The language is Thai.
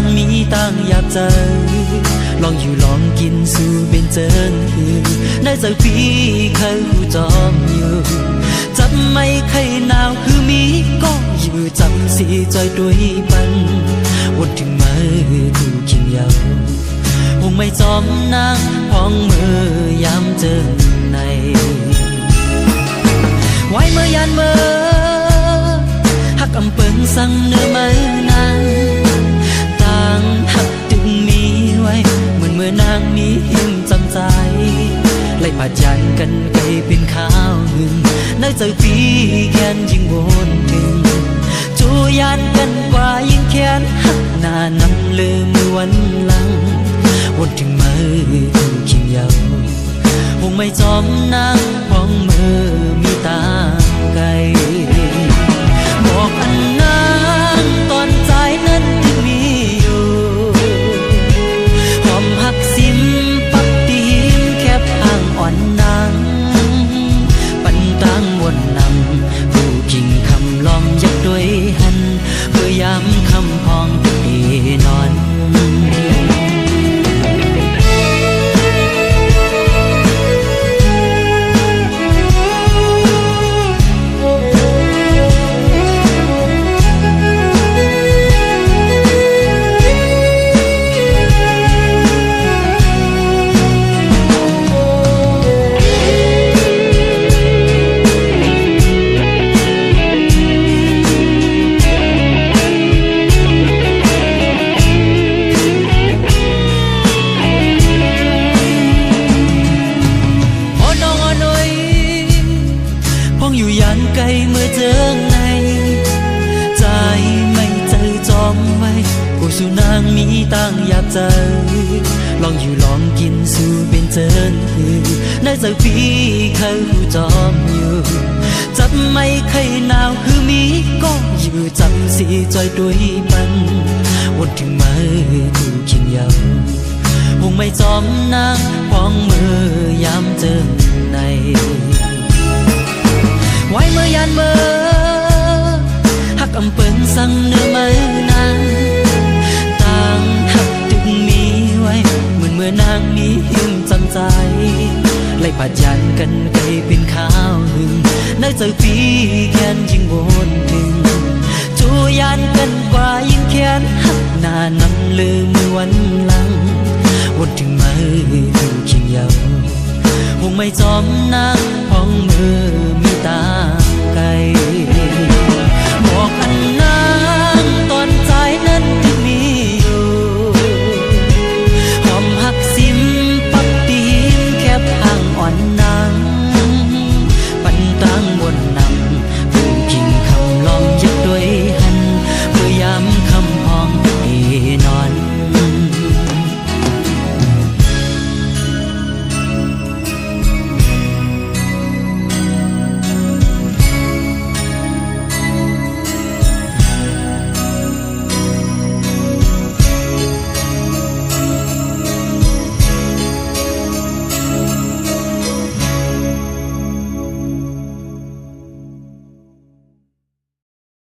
างมีต่างอยากเจอลองอยู่ลองกินสู่เป็นเจอได้จากพี่เคยหูจอมอยู่จับไม่เคยหนาวคือมีก็อยู่จำสีจอยด้วยปันวนถึงมือถูกขิงยาวคงไม่จอมนางพองมือยามเจอในไว้เมื่อยานเมื่อหักอำเปิงสั่งเนื้อมือนางต่างหักดึงมีไว้เหมือนเมื่อนางมีหิมจำใจไล่ผาดยันกันไกลเป็นข้าวหนึ่งในใจพี่แค้นยิ่งวนถึงจูยานกันกว่ายิ่งแค้นหักหน้านำลืมมือวันหลังวนถึงมือถูกขิงยาวคงไม่จอมนางพองมือมีตาไกลบอกอันนั้นตอนใจนั้นที่มีอยู่หอมหักซิมปักตีมแคบอ่างอ่อนนางปันตังวนนำผู้กิ่งคำล้อมยักด้วยหันเพื่อยามคำพองตีนอนอยู่ยันไกลเมื่อเจอในใจไม่เจอจอมไว้กูสู่นางมีต่างอยากเจอลองอยู่ลองกินสู่เป็นเจอได้จากพี่เคยหูจอมอยู่จับไม่เคยหนาวคือมีก็อยู่จำสีจอยด้วยปันวนถึงมือถูกขิงยาวคงไม่จอมนางพองมือยามเจอในไว้เมื่อยานเมื่อหักอำเปิงสั่งเนื้อมือนางต่างหักดึงมีไว้เหมือนเมื่อนางมีหิมจำใจไล่ผาดยันกันไกลเป็นข้าวหนึ่งในใจพี่แค้นยิ่งวนถึงจูยานกันกว่ายิ่งแค้นหักหน้านำลืมมือวันหลังวนถึงมือถูกขิงยาวคงไม่จอมนางพองมือ